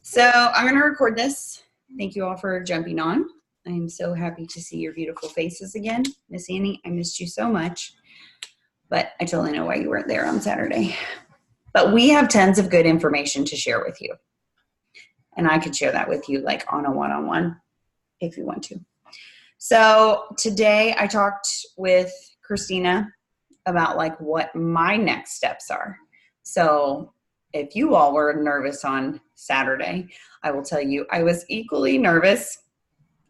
So I'm going to record this. Thank you all for jumping on. I am so happy to see your beautiful faces again. Miss Annie, I missed you so much, but I totally know why you weren't there on Saturday. But we have tons of good information to share with you. And I could share that with you like on a one-on-one if you want to. So today I talked with Christina about like what my next steps are. So if you all were nervous on Saturday, I will tell you I was equally nervous,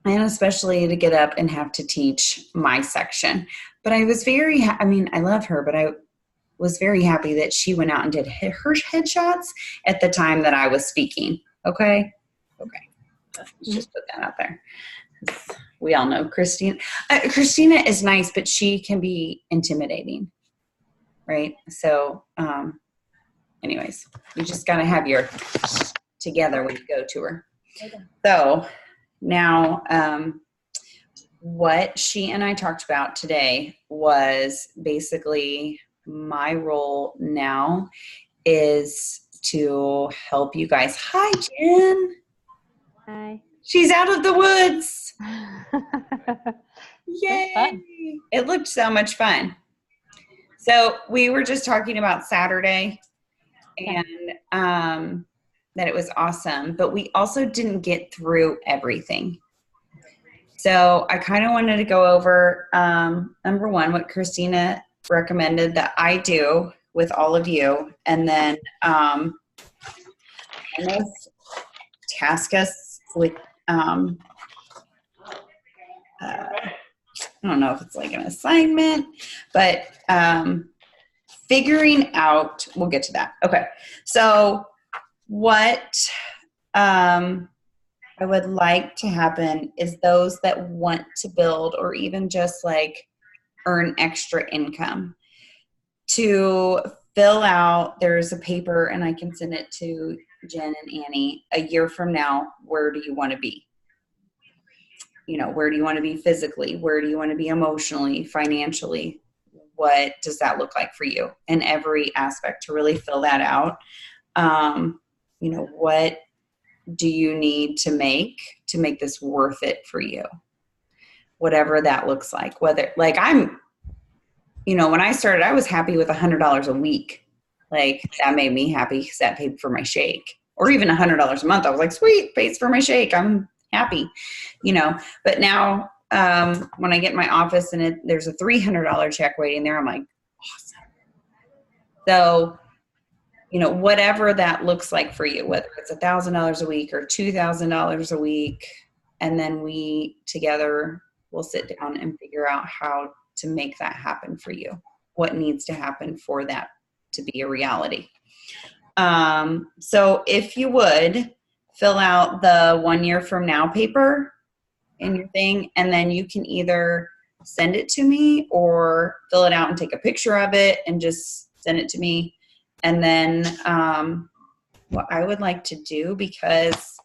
and especially to get up and have to teach my section. But I was I love her, but I was very happy that she went out and did her headshots at the time that I was speaking. Okay. Let's just put that out there. We all know Christina. Christina is nice, but she can be intimidating, right? So, anyways, you just got to have your together when you go to her. Okay. So now, what she and I talked about today was basically my role now is to help you guys. Hi, Jen. Hi. She's out of the woods. Yay. It looked so much fun. So we were just talking about Saturday and that it was awesome, but we also didn't get through everything. So I kind of wanted to go over, number one, what Christina recommended that I do with all of you, and then kind of task us with, I don't know if it's like an assignment, but figuring out, we'll get to that. Okay. So what I would like to happen is those that want to build or even just like earn extra income to fill out, there's a paper and I can send it to Jen and Annie. A year from now, where do you want to be? You know, where do you want to be physically? Where do you want to be emotionally, financially? What does that look like for you in every aspect to really fill that out? You know, what do you need to make this worth it for you? Whatever that looks like. Whether like when I started, I was happy with $100 a week. Like that made me happy because that paid for my shake. Or even $100 a month. I was like, sweet, pays for my shake. I'm happy, But now when I get in my office and there's a $300 check waiting there, I'm like, awesome. So, whatever that looks like for you, whether it's $1,000 a week or $2,000 a week, and then we together will sit down and figure out how to make that happen for you. What needs to happen for that to be a reality. So if you would fill out the 1 year from now paper in your thing, and then you can either send it to me or fill it out and take a picture of it and just send it to me. And then what I would like to do, because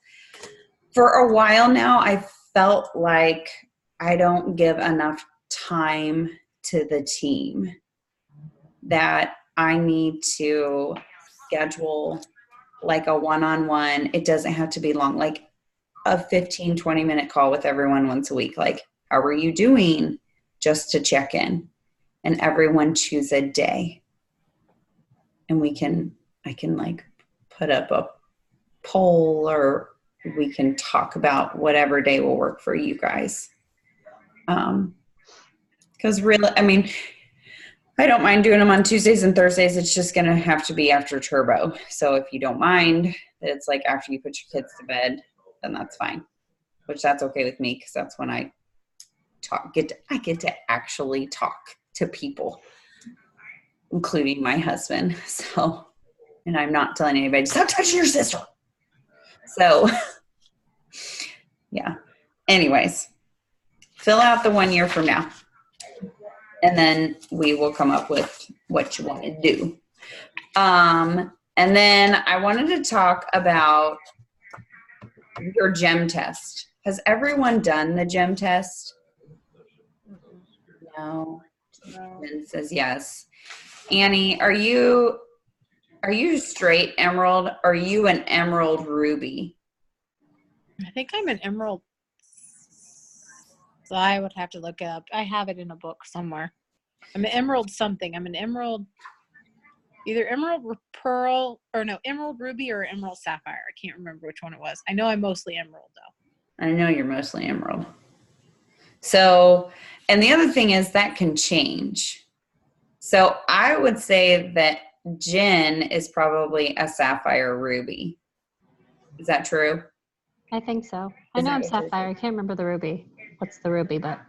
for a while now, I felt like I don't give enough time to the team, that I need to schedule like a one-on-one. It doesn't have to be long, like a 15, 20-minute call with everyone once a week. Like, how are you doing? Just to check in, and everyone choose a day. And I can like put up a poll, or we can talk about whatever day will work for you guys. Because really, I don't mind doing them on Tuesdays and Thursdays. It's just going to have to be after Turbo. So if you don't mind that it's like after you put your kids to bed, then that's fine. Which that's okay with me, because that's when I get to actually talk to people, including my husband. So, and I'm not telling anybody, stop touching your sister. So, yeah. Anyways, fill out the 1 year from now. And then we will come up with what you want to do. And then I wanted to talk about your GEM test. Has everyone done the GEM test? No. Ben says yes. Annie, are you straight emerald? Or are you an emerald ruby? I think I'm an emerald. So I would have to look it up. I have it in a book somewhere. I'm an emerald something. I'm an emerald, either emerald pearl or no, emerald ruby or emerald sapphire. I can't remember which one it was. I know I'm mostly emerald though. I know you're mostly emerald. So, and the other thing is that can change. So I would say that Jen is probably a sapphire ruby. Is that true? I think so. I know I'm sapphire. I can't remember the ruby. What's the ruby? But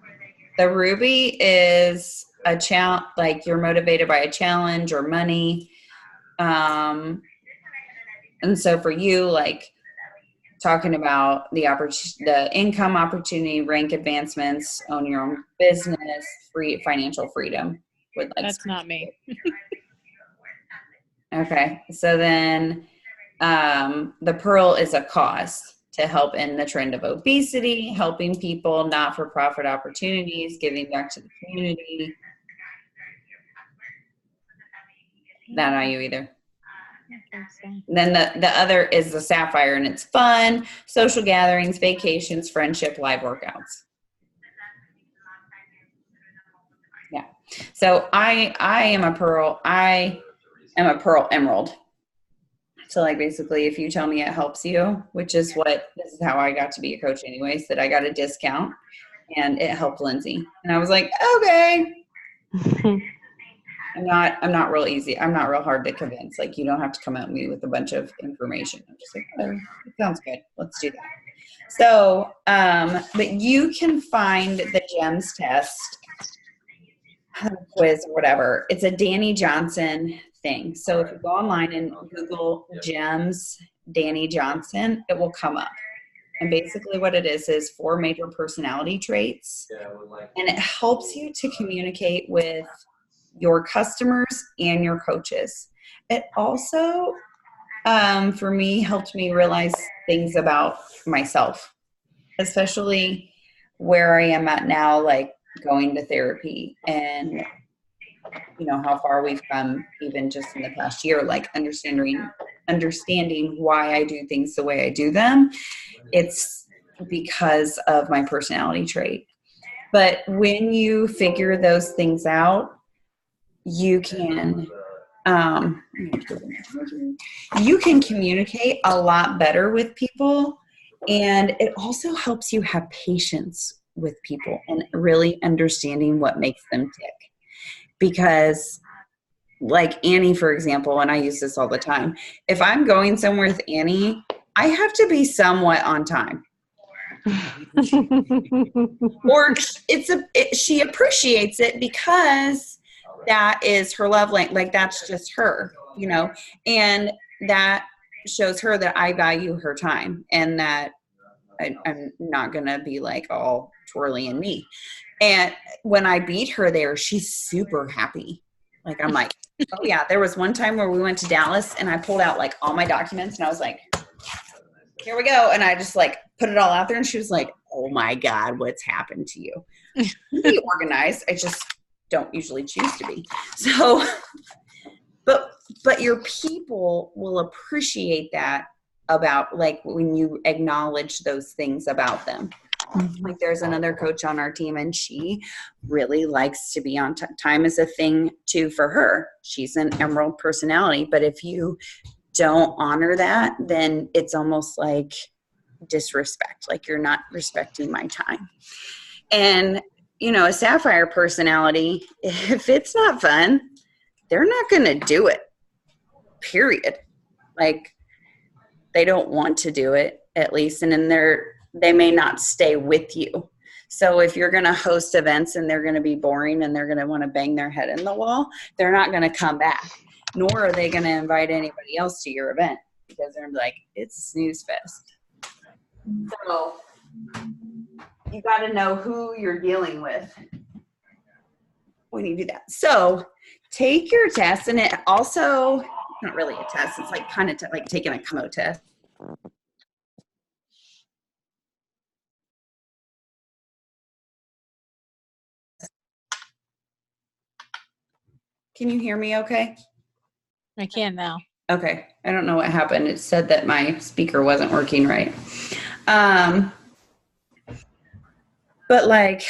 the ruby is a challenge, like you're motivated by a challenge or money. And so for you, like talking about the income opportunity, rank advancements, own your own business, financial freedom. That's not me. Okay. So then the pearl is a cause to help end the trend of obesity, helping people, not-for-profit opportunities, giving back to the community. Not you either. So. Then the other is the sapphire, and it's fun, social gatherings, vacations, friendship, live workouts. Yeah. So I am a pearl. I am a pearl emerald. So like basically if you tell me it helps you, which is this is how I got to be a coach anyways, that I got a discount and it helped Lindsay. And I was like, okay. I'm not real easy. I'm not real hard to convince. Like you don't have to come at me with a bunch of information. I'm just like, oh, it sounds good. Let's do that. So, but you can find the GEMS test quiz or whatever. It's a Danny Johnson thing. So if you go online and Google GEMS Danny Johnson, it will come up. And basically what it is 4 major personality traits. And it helps you to communicate with your customers and your coaches. It also, for me, helped me realize things about myself, especially where I am at now, like going to therapy and how far we've come even just in the past year, like understanding why I do things the way I do them. It's because of my personality trait. But when you figure those things out, you can communicate a lot better with people, and it also helps you have patience with people and really understanding what makes them tick. Because like Annie, for example, and I use this all the time, if I'm going somewhere with Annie, I have to be somewhat on time. Or she appreciates it because that is her love language. Like that's just her, and that shows her that I value her time and that I'm not going to be like all twirly and me. And when I beat her there, she's super happy. Like, I'm like, oh yeah, there was one time where we went to Dallas and I pulled out like all my documents and I was like, here we go. And I just like put it all out there and she was like, oh my God, what's happened to you? Be organized. I just don't usually choose to be. So, but your people will appreciate that about like when you acknowledge those things about them. Like there's another coach on our team and she really likes to be on time is a thing too for her. She's an emerald personality, but if you don't honor that, then it's almost like disrespect, like you're not respecting my time. And a sapphire personality, if it's not fun, they're not going to do it, period. Like they don't want to do it, at least, and then they may not stay with you. So if you're going to host events and they're going to be boring and they're going to want to bang their head in the wall, they're not going to come back, nor are they going to invite anybody else to your event because they're like, it's a snooze fest. So you got to know who you're dealing with when you do that. So take your test, and it also, not really a test, it's like kind of like taking a COMO test. Can you hear me okay? I can now. Okay. I don't know what happened. It said that my speaker wasn't working right. But like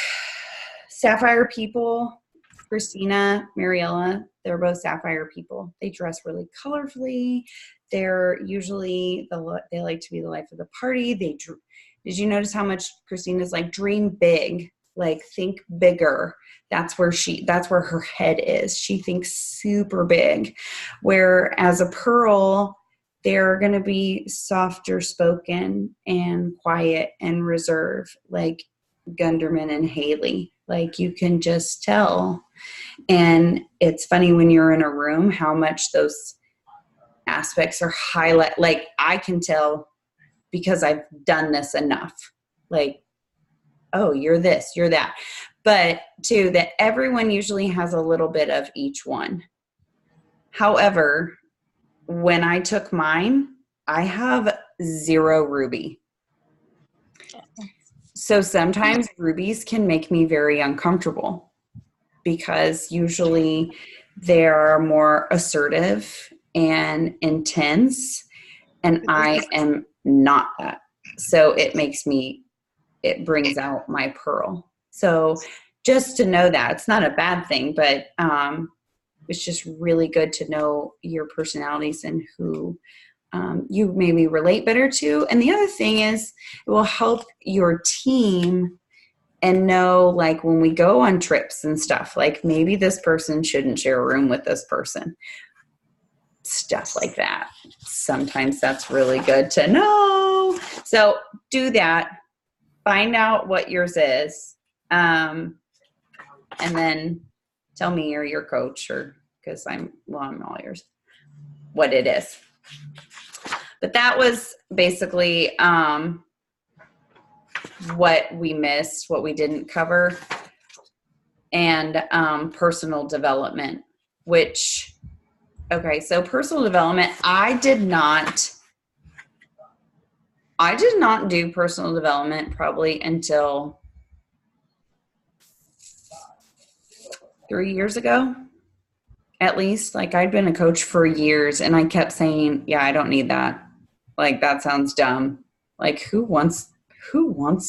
sapphire people, Christina, Mariella, they're both sapphire people. They dress really colorfully. They're usually they like to be the life of the party. Did you notice how much Christina's like dream big, like think bigger? That's where her head is. She thinks super big. Whereas a Pearl, they're going to be softer spoken and quiet and reserved, like Gunderman and Haley. Like you can just tell. And it's funny when you're in a room how much those aspects are highlight. Like I can tell because I've done this enough. Like, oh, you're this, you're that. But too, that everyone usually has a little bit of each one. However, when I took mine, I have 0 ruby. So sometimes rubies can make me very uncomfortable because usually they're more assertive and intense, and I am not that. So it brings out my Pearl. So just to know that, it's not a bad thing, but it's just really good to know your personalities and who you maybe relate better to. And the other thing is it will help your team and know, like, when we go on trips and stuff, like maybe this person shouldn't share a room with this person. Stuff like that. Sometimes that's really good to know. So do that. Find out what yours is. And then tell me you're your coach, or because I'm all yours, what it is. But that was basically what we missed, what we didn't cover, and personal development, which, okay, so personal development, I did not do personal development probably until 3 years ago, at least. Like I'd been a coach for years and I kept saying, yeah, I don't need that. Like that sounds dumb. Like who wants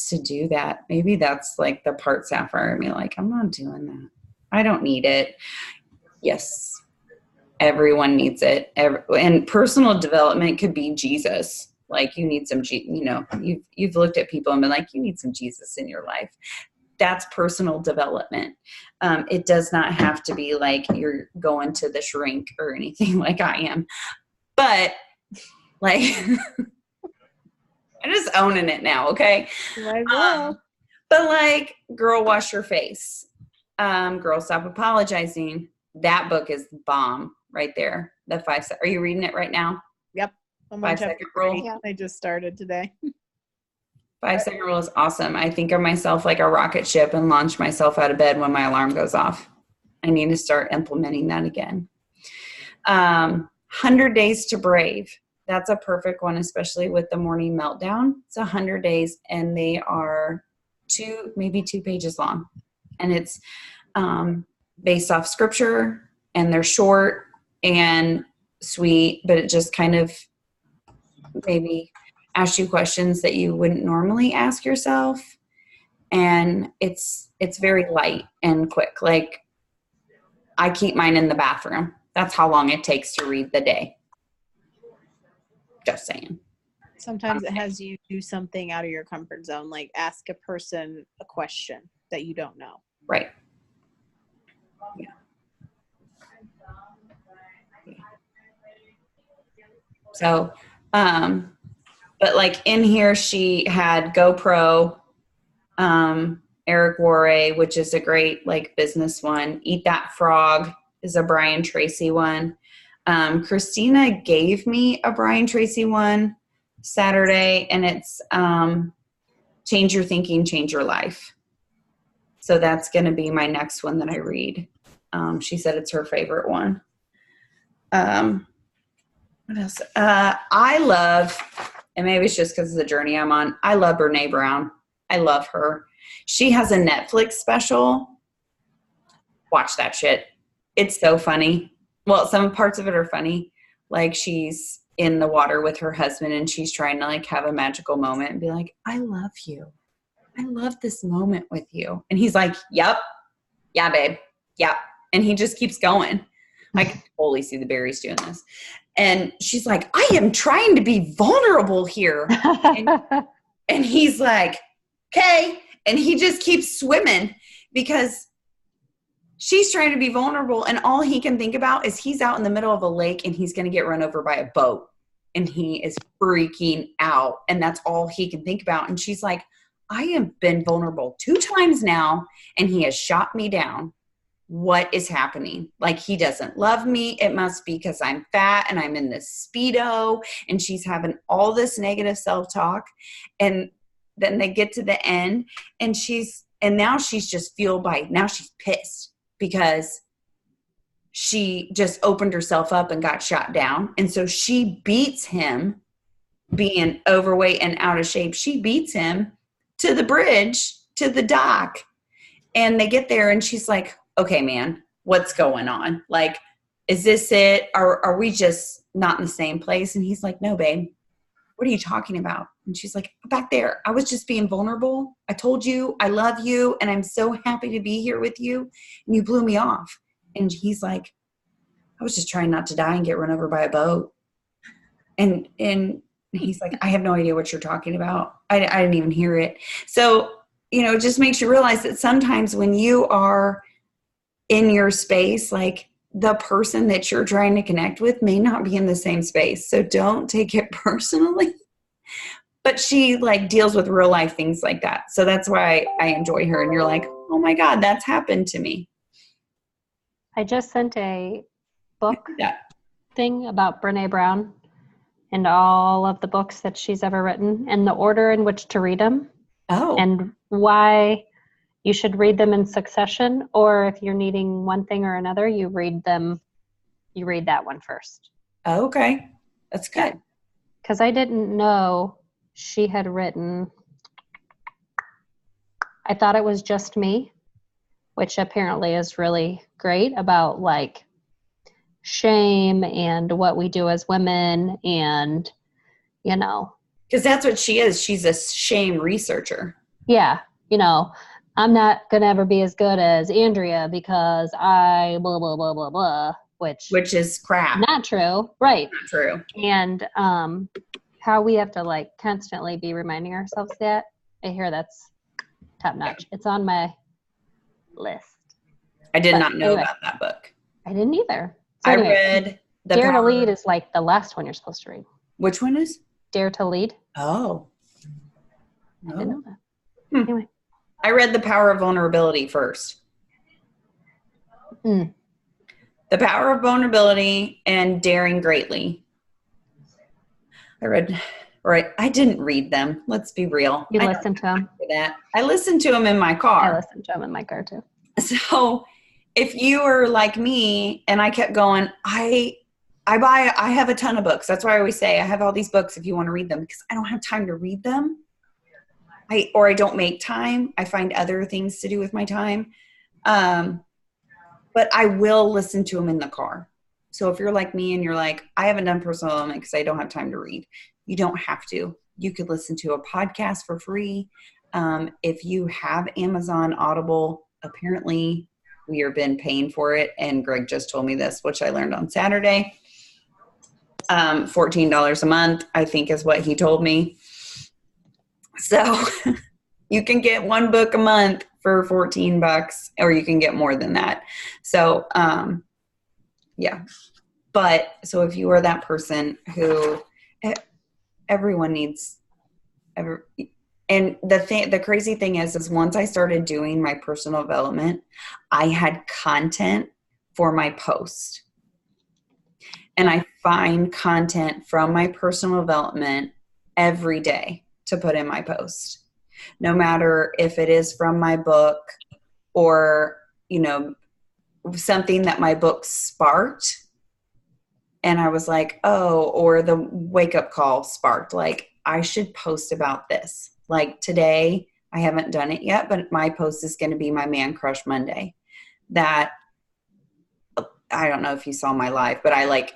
to do that? Maybe that's like the part sapphire in me. Like, I'm not doing that. I don't need it. Yes. Everyone needs it. And personal development could be Jesus. Like you need some, you've looked at people and been like, you need some Jesus in your life. That's personal development. It does not have to be like you're going to the shrink or anything like I am. But like, I'm just owning it now, okay? But like, girl, wash your face. Girl, stop apologizing. That book is bomb right there. The 5 Are you reading it right now? Yep. I'm 5 Second Rule. Yeah, I just started today. 5 Second Rule is awesome. I think of myself like a rocket ship and launch myself out of bed when my alarm goes off. I need to start implementing that again. 100 Days to Brave. That's a perfect one, especially with the morning meltdown. It's 100 days, and they are maybe 2 pages long. And it's based off scripture, and they're short and sweet, but it just kind of maybe asks you questions that you wouldn't normally ask yourself. And it's very light and quick. Like I keep mine in the bathroom. That's how long it takes to read the day. Just saying. Sometimes it has you do something out of your comfort zone, like ask a person a question that you don't know. Right. Yeah. So, but like in here, she had GoPro, Eric Worre, which is a great like business one. Eat That Frog is a Brian Tracy one. Christina gave me a Brian Tracy one Saturday, and it's Change Your Thinking, Change Your Life. So that's going to be my next one that I read. She said it's her favorite one. What else? I love, and maybe it's just because of the journey I'm on, I love Brene Brown. I love her. She has a Netflix special. Watch that shit. It's so funny. Well, some parts of it are funny. Like she's in the water with her husband, and she's trying to like have a magical moment and be like, I love you. I love this moment with you. And he's like, yep. Yeah, babe. Yep. And he just keeps going. I can totally see the berries doing this. And she's like, I am trying to be vulnerable here. And he's like, okay. And he just keeps swimming because she's trying to be vulnerable. And all he can think about is he's out in the middle of a lake and he's going to get run over by a boat. And he is freaking out. And that's all he can think about. And she's like, I have been vulnerable 2 times now, and he has shot me down. What is happening? Like, he doesn't love me. It must be because I'm fat and I'm in this Speedo. And she's having all this negative self-talk. And then they get to the end, and now she's just fueled by, now she's pissed because she just opened herself up and got shot down. And so she beats him, being overweight and out of shape. She beats him to the bridge, to the dock. And they get there, and she's like, okay, man, what's going on? Like, is this it? Are we just not in the same place? And he's like, no, babe, what are you talking about? And she's like, back there, I was just being vulnerable. I told you I love you, and I'm so happy to be here with you, and you blew me off. And he's like, I was just trying not to die and get run over by a boat. And he's like, I have no idea what you're talking about. I didn't even hear it. So, it just makes you realize that sometimes when you are in your space, like, the person that you're trying to connect with may not be in the same space. So don't take it personally. But she like deals with real life things like that. So that's why I enjoy her. And you're like, oh my God, that's happened to me. I just sent a book thing about Brene Brown and all of the books that she's ever written and the order in which to read them. Oh. And why you should read them in succession, or if you're needing one thing or another, you read that one first. Okay. That's good. Because I didn't know she had written, I thought it was Just Me, which apparently is really great about like shame and what we do as women and, Because that's what she is. She's a shame researcher. Yeah. I'm not going to ever be as good as Andrea because I blah, blah, blah, blah, blah, which is crap. Not true. Right. Not true. And how we have to like constantly be reminding ourselves that. I hear that's top notch. It's on my list. I did not know about that book. I didn't either. So I read Dare to Lead is like the last one you're supposed to read. Which one is? Dare to Lead. Oh. I didn't know that. Anyway. I read The Power of Vulnerability first. The Power of Vulnerability and Daring Greatly. I didn't read them. Let's be real. You listened to them? I listened to them in my car. I listened to them in my car too. So if you were like me and I kept going, I have a ton of books. That's why I always say I have all these books if you want to read them, because I don't have time to read them. I don't make time. I find other things to do with my time. But I will listen to them in the car. So if you're like me and you're like, I haven't done personal development because I don't have time to read, you don't have to. You could listen to a podcast for free. If you have Amazon Audible, apparently we have been paying for it. And Greg just told me this, which I learned on Saturday. $14 a month, I think is what he told me. So you can get one book a month for $14, or you can get more than that. So, yeah. But so if you are that person who everyone needs, and the crazy thing is once I started doing my personal development, I had content for my post. And I find content from my personal development every day to put in my post, no matter if it is from my book or, something that my book sparked. And I was like, oh, or the wake up call sparked, like, I should post about this. Like today, I haven't done it yet, but my post is going to be my Man Crush Monday. That, I don't know if you saw my live, but I like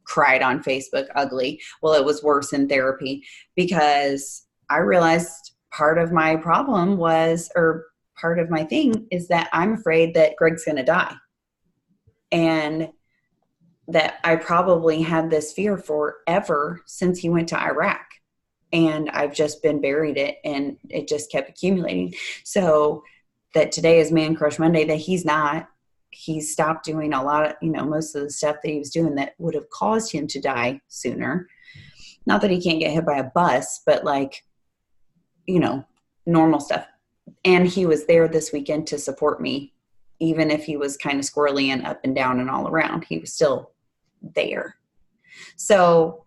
cried on Facebook ugly. Well, it was worse in therapy because I realized part of my problem was, or part of my thing is that I'm afraid that Greg's going to die. And that I probably had this fear forever since he went to Iraq. And I've just been buried it, and it just kept accumulating. So that today is Man Crush Monday, that he's stopped doing a lot of, most of the stuff that he was doing that would have caused him to die sooner. Not that he can't get hit by a bus, but like, normal stuff. And he was there this weekend to support me. Even if he was kind of squirrely and up and down and all around, he was still there. So,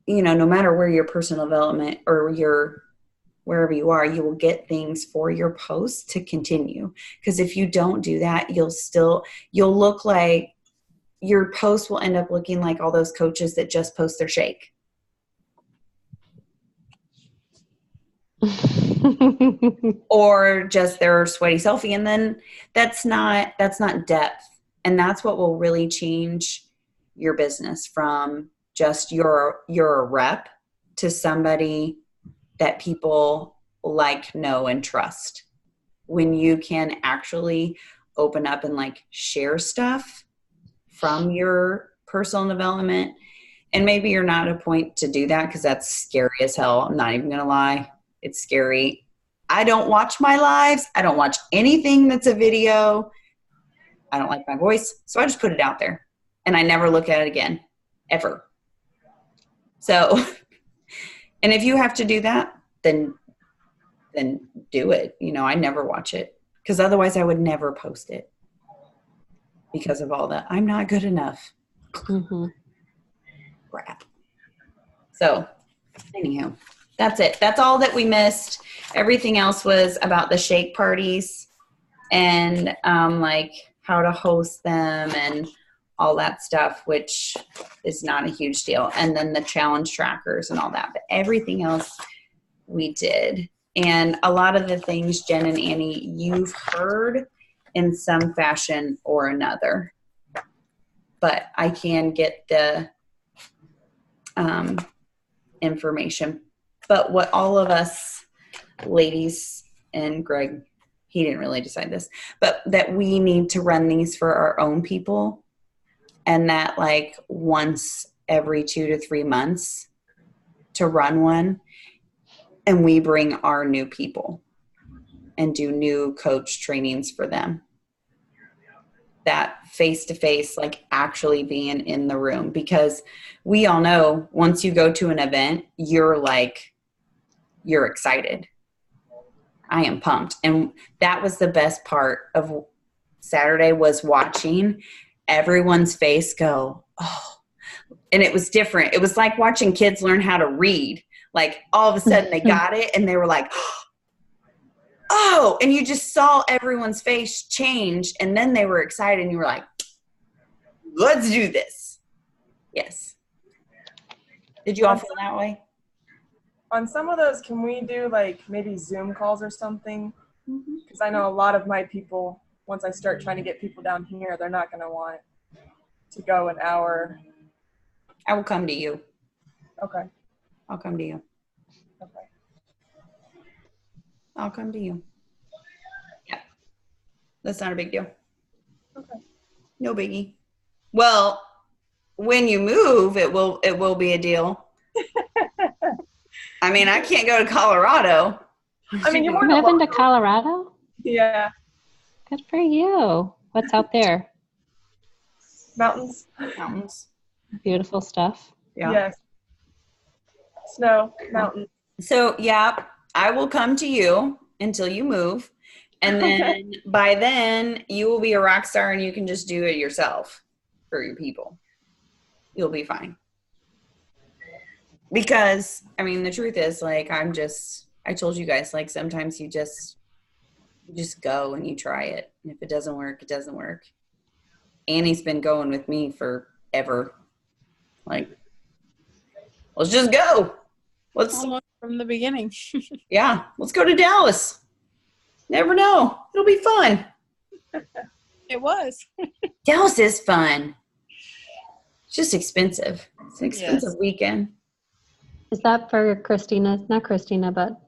no matter where your personal development or wherever you are, you will get things for your posts to continue. Because if you don't do that, you'll look like your post will end up looking like all those coaches that just post their shake. Or just their sweaty selfie. And then that's not depth. And that's what will really change your business from just you're a rep to somebody that people like, know, and trust. When you can actually open up and like share stuff from your personal development. And maybe you're not at a point to do that because that's scary as hell. I'm not even going to lie. It's scary. I don't watch my lives. I don't watch anything that's a video. I don't like my voice. So I just put it out there and I never look at it again, ever. So, and if you have to do that, then do it. I never watch it because otherwise I would never post it because of all that. I'm not good enough. Mm-hmm. Crap. So anyhow, that's it. That's all that we missed. Everything else was about the shake parties and like how to host them and all that stuff, which is not a huge deal. And then the challenge trackers and all that. But everything else we did. And a lot of the things, Jen and Annie, you've heard in some fashion or another. But I can get the information. But what all of us ladies, and Greg, he didn't really decide this, but that we need to run these for our own people. And that like once every 2 to 3 months to run one. And we bring our new people and do new coach trainings for them. That face-to-face, like actually being in the room. Because we all know once you go to an event, you're excited. I am pumped. And that was the best part of Saturday, was watching everyone's face go, oh. And it was different. It was like watching kids learn how to read. Like all of a sudden they got it and they were like, oh, and you just saw everyone's face change. And then they were excited and you were like, let's do this. Yes. Did you all feel that way? On some of those, can we do like maybe Zoom calls or something? Because I know a lot of my people, once I start trying to get people down here, they're not going to want to go an hour. I will come to you. Okay. I'll come to you. Okay. I'll come to you. Yeah. That's not a big deal. Okay. No biggie. Well, when you move, it will be a deal. I mean, I can't go to Colorado. I mean, you're moving to Colorado? Yeah. Good for you. What's out there? Mountains. Mountains. Beautiful stuff. Yeah. Yes. Snow, mountains. So, yeah, I will come to you until you move. And then by then, you will be a rock star and you can just do it yourself for your people. You'll be fine. Because, I mean, the truth is, like, I told you guys, like, sometimes you just go and you try it. And if it doesn't work, it doesn't work. Annie's been going with me forever. Like, let's just go. Almost from the beginning. Yeah, let's go to Dallas. Never know. It'll be fun. It was. Dallas is fun. It's just expensive. It's an expensive weekend. Is that for Christina? Not Christina, but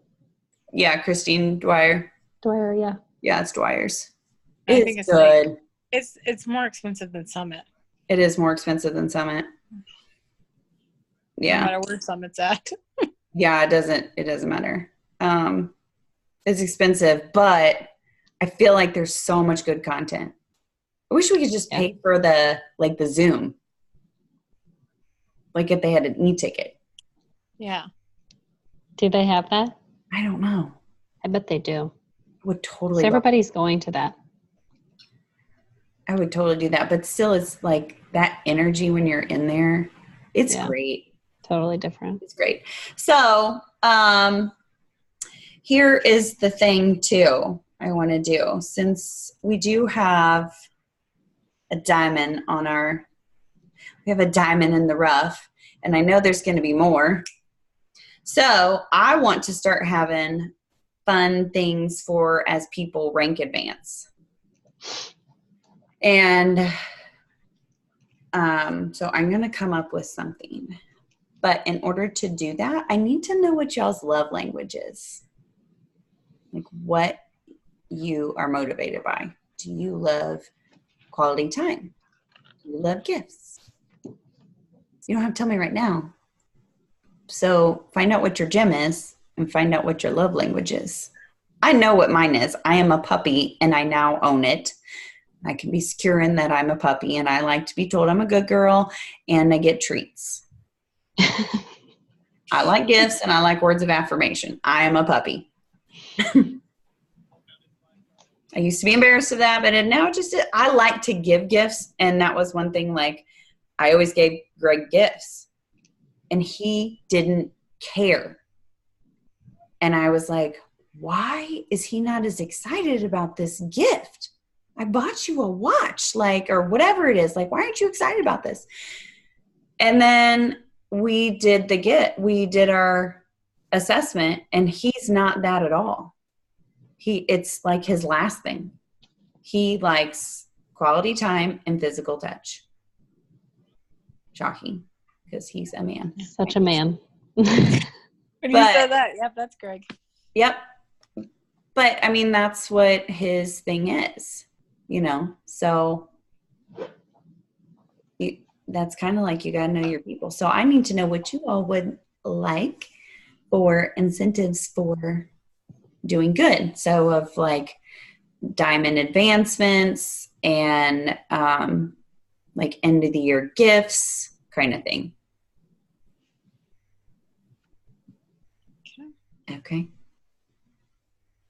Yeah, Christine Dwyer. Dwyer, yeah. Yeah, it's Dwyer's. I think It's good. Like, it's more expensive than Summit. It is more expensive than Summit. Yeah. No matter where Summit's at. Yeah, it doesn't matter. It's expensive, but I feel like there's so much good content. I wish we could just pay for the Zoom. Like if they had an e-ticket. Yeah. Do they have that? I don't know. I bet they do. I would totally. So everybody's going to that. I would totally do that, but still, it's like that energy when you're in there. It's great. Totally different. It's great. So, here is the thing too I want to do. Since we do have a diamond we have a diamond in the rough, and I know there's going to be more. So I want to start having fun things for as people rank advance. And so I'm going to come up with something. But in order to do that, I need to know what y'all's love language is. Like what you are motivated by. Do you love quality time? Do you love gifts? You don't have to tell me right now. So find out what your gem is and find out what your love language is. I know what mine is. I am a puppy and I now own it. I can be secure in that I'm a puppy and I like to be told I'm a good girl and I get treats. I like gifts and I like words of affirmation. I am a puppy. I used to be embarrassed of that, but now I like to give gifts. And that was one thing, like I always gave Greg gifts and he didn't care. And I was like, why is he not as excited about this gift? I bought you a watch, or whatever it is. Like, why aren't you excited about this? And then we did our assessment and he's not that at all. It's like his last thing. He likes quality time and physical touch. Shocking, because he's a man. Such a man. When you said that, yep, that's Greg. Yep. But I mean, that's what his thing is, so that's kind of like you got to know your people. So I need to know what you all would like for incentives for doing good. So of like diamond advancements and like end of the year gifts kind of thing. Okay.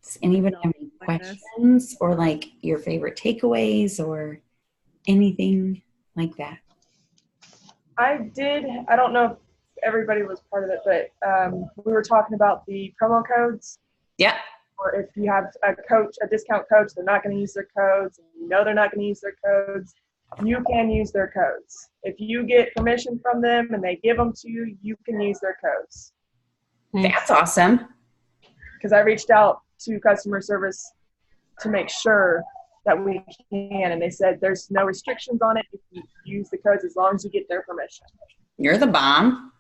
Does anybody have any questions or like your favorite takeaways or anything like that? I don't know if everybody was part of it, but we were talking about the promo codes. Yeah. Or if you have a discount coach, they're not going to use their codes, and they're not going to use their codes, you can use their codes. If you get permission from them and they give them to you, you can use their codes. That's awesome. Because I reached out to customer service to make sure that we can, and they said there's no restrictions on it if you use the codes as long as you get their permission. You're the bomb.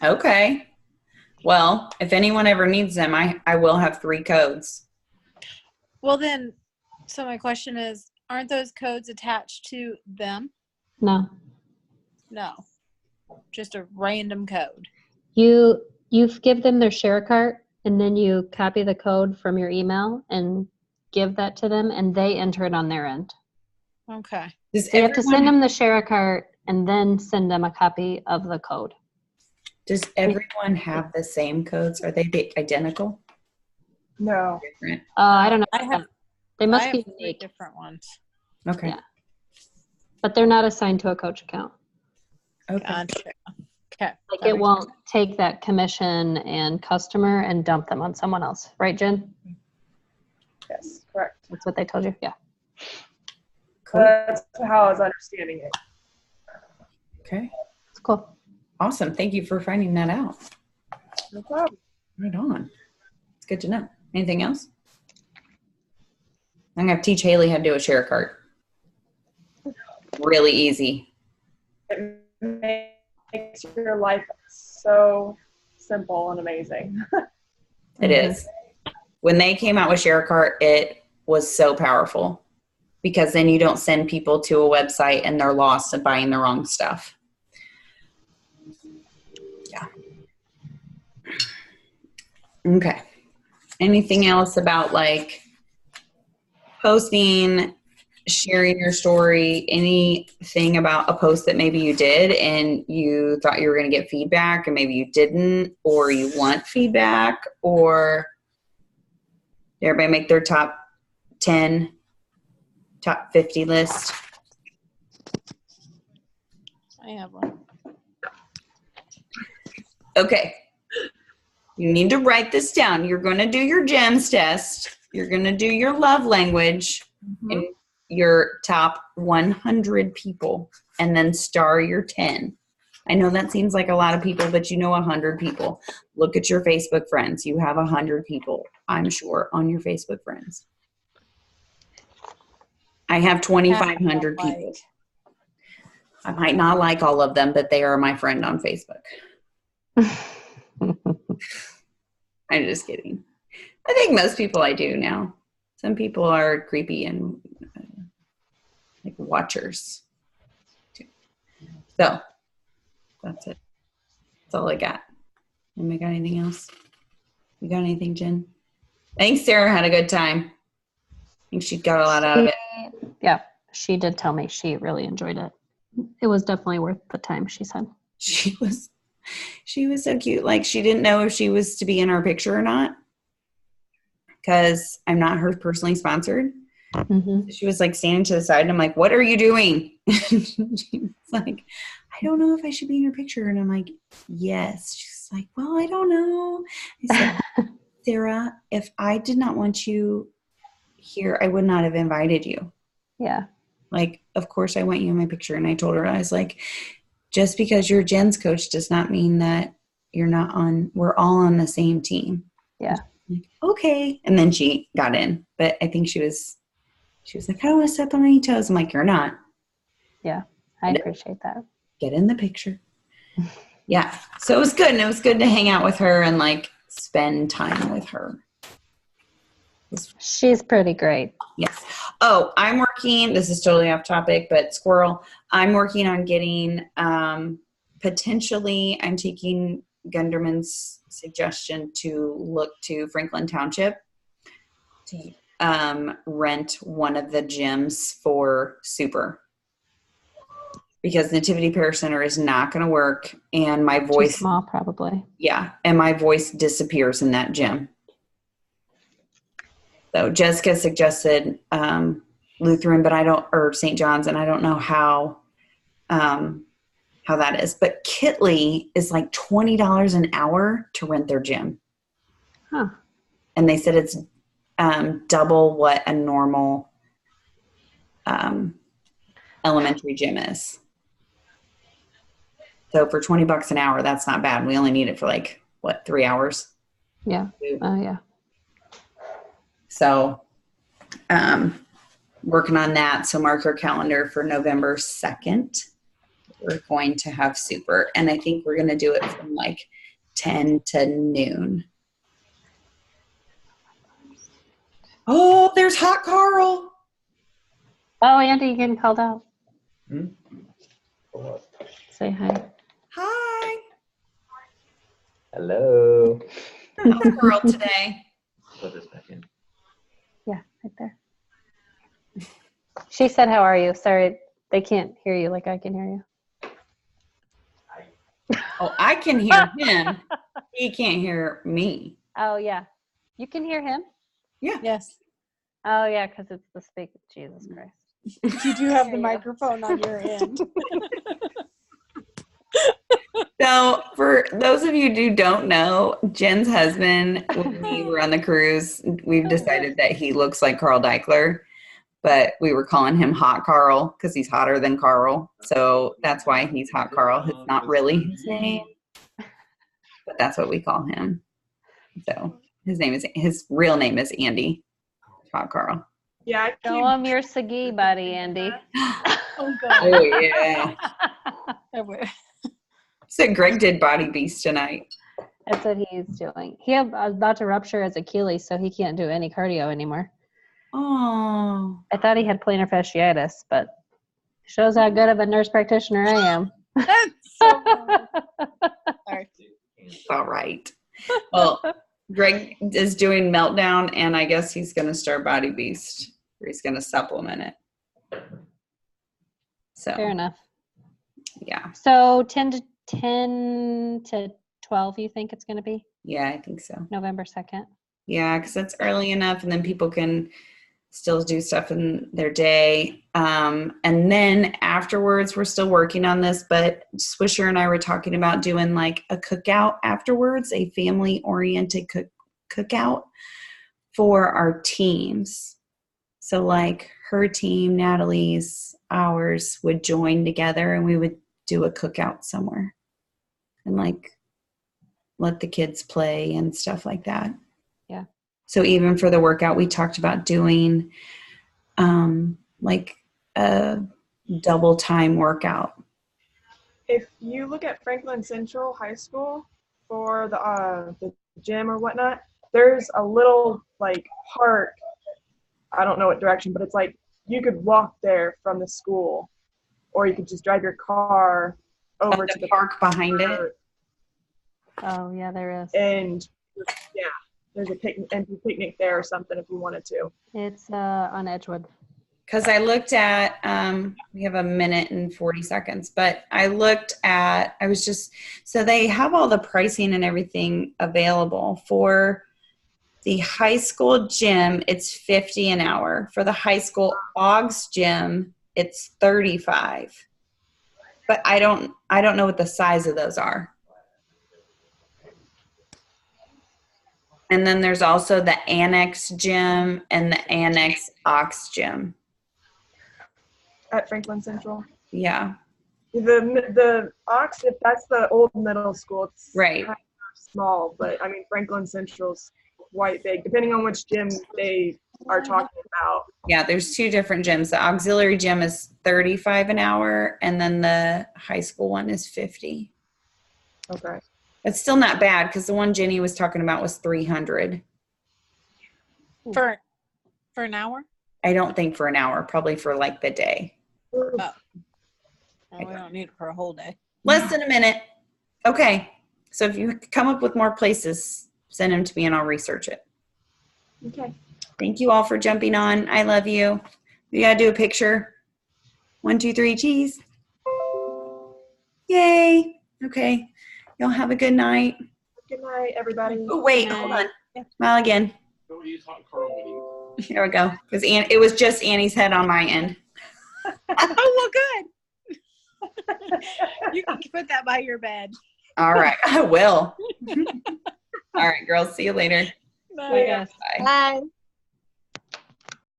Okay. Well, if anyone ever needs them, I will have 3 codes. Well then, so my question is, aren't those codes attached to them? No. No. Just a random code. You give them their share cart and then you copy the code from your email and give that to them and they enter it on their end. Okay. So you have to send them the share cart and then send them a copy of the code. Does everyone have the same codes? Are they identical? No. Different? I don't know. They must be 3 unique. different ones. Okay. Yeah. But they're not assigned to a coach account. Okay. Gotcha. Okay. Like it won't take that commission and customer and dump them on someone else. Right, Jen? Yes, correct. That's what they told you? Yeah. Cool. That's how I was understanding it. Okay. It's cool. Awesome. Thank you for finding that out. No problem. Right on. It's good to know. Anything else? I'm going to teach Haley how to do a share cart. really easy. It makes your life so simple and amazing. It is. When they came out with ShareCart, it was so powerful because then you don't send people to a website and they're lost and buying the wrong stuff. Yeah. Okay. Anything else about like posting, sharing your story, anything about a post that maybe you did and you thought you were going to get feedback and maybe you didn't, or you want feedback, or did everybody make their top 10, top 50 list? I have one. Okay. You need to write this down. You're going to do your GEMS test. You're going to do your love language and your top 100 people, and then star your 10. I know that seems like a lot of people, but you know 100 people. Look at your Facebook friends. You have 100 people, I'm sure, on your Facebook friends. I have 2,500 people. I might not like all of them, but they are my friend on Facebook. I'm just kidding. I think most people I do now. Some people are creepy and like watchers. So that's it. That's all I got. Anybody got anything else? You got anything, Jen? I think Sarah had a good time. I think she got a lot out of it. Yeah, she did tell me she really enjoyed it. It was definitely worth the time, she said. She was so cute. Like, she didn't know if she was to be in our picture or not because I'm not her personally sponsored. Mm-hmm. She was like standing to the side and I'm like, what are you doing? She's like, I don't know if I should be in your picture. And I'm like, yes. She's like, well, I don't know. I said, Sarah, if I did not want you here, I would not have invited you. Yeah. Like, of course I want you in my picture. And I told her, I was like, just because you're Jen's coach does not mean that we're all on the same team. Yeah. Like, okay. And then she got in, but I think she was like, I don't want to step on any toes. I'm like, you're not. Yeah. I appreciate that. Get in the picture. Yeah. So it was good. And it was good to hang out with her and like spend time with her. She's pretty great. Yes. Oh, I'm working, this is totally off topic, but squirrel, I'm working on getting, potentially, I'm taking Gunderman's suggestion to look to Franklin Township to rent one of the gyms for Super. Because Nativity Prayer Center is not going to work, and my voice... Too small, probably. Yeah, and my voice disappears in that gym. So Jessica suggested Lutheran, or St. John's, and I don't know how that is. But Kitley is like $20 an hour to rent their gym. Huh. And they said it's double what a normal elementary gym is. So for $20 an hour, that's not bad. We only need it for 3 hours? Yeah. Oh, yeah. So working on that. So mark your calendar for November 2nd. We're going to have Super. And I think we're going to do it from 10 to noon. Oh, there's Hot Carl. Oh, Andy, you getting called out? Hmm? For what? Say hi. Hi. Hello. How's Carl today? Put this back in. Yeah, right there. She said, how are you? Sorry, they can't hear you like I can hear you. Oh, I can hear him. He can't hear me. Oh, yeah. You can hear him? Yeah. Yes. Oh, yeah, because it's the speaker. Jesus Christ. You do have the microphone on your end. So for those of you who don't know, Jen's husband, when we were on the cruise, we've decided that he looks like Carl Deichler, but we were calling him Hot Carl because he's hotter than Carl. So that's why he's Hot Carl. It's not really his name, but that's what we call him. So his real name is Andy. Hot Carl. Yeah. Show him your Sagi buddy, Andy. Oh God. Oh yeah. I would. So Greg did Body Beast tonight. That's what he's doing. He was about to rupture his Achilles, so he can't do any cardio anymore. Oh. I thought he had plantar fasciitis, but shows how good of a nurse practitioner I am. That's so funny. Sorry. All right. Well, Greg is doing Meltdown, and I guess he's going to start Body Beast, or he's going to supplement it. So Fair enough. yeah. So 10 to 12, you think it's going to be? Yeah, I think so. November 2nd? Yeah, because it's early enough, and then people can still do stuff in their day. And then afterwards, we're still working on this, but Swisher and I were talking about doing like a cookout afterwards, a family-oriented cookout for our teams. So like her team, Natalie's, ours would join together, and we would do a cookout somewhere and like let the kids play and stuff like that. Yeah. So even for the workout, we talked about doing like a double time workout. If you look at Franklin Central High School for the gym or whatnot, there's a little like park. I don't know what direction, but it's like you could walk there from the school, or you could just drive your car over to the park behind it. Oh, yeah, there is. And yeah, there's a empty picnic there or something if you wanted to. It's on Edgewood. Because I looked at, we have a minute and 40 seconds, but so they have all the pricing and everything available. For the high school gym, it's $50 an hour. For the high school AUGS gym, it's $35. But I don't know what the size of those are. And then there's also the Annex gym and the Annex AUGS gym. At Franklin Central. Yeah. The Ox, if that's the old middle school, it's right. Kind of small, but I mean Franklin Central's quite big, depending on which gym they are talking about. Yeah, there's two different gyms. The auxiliary gym is $35 an hour, and then the high school one is $50. Okay. It's still not bad because the one Jenny was talking about was $300. For an hour? I don't think for an hour, probably for like the day. Oh. No, we don't need it for a whole day. Less than a minute. Okay. So if you come up with more places, send them to me and I'll research it. Okay. Thank you all for jumping on. I love you. We got to do a picture. 1, 2, 3, cheese. Yay. Okay. Y'all have a good night. Good night, everybody. Oh, wait. Hold on. Smile again. There we go. Because it was just Annie's head on my end. Oh, well, good. You can put that by your bed. All right. I will. All right, girls. See you later. Bye. Yes. Bye. Bye.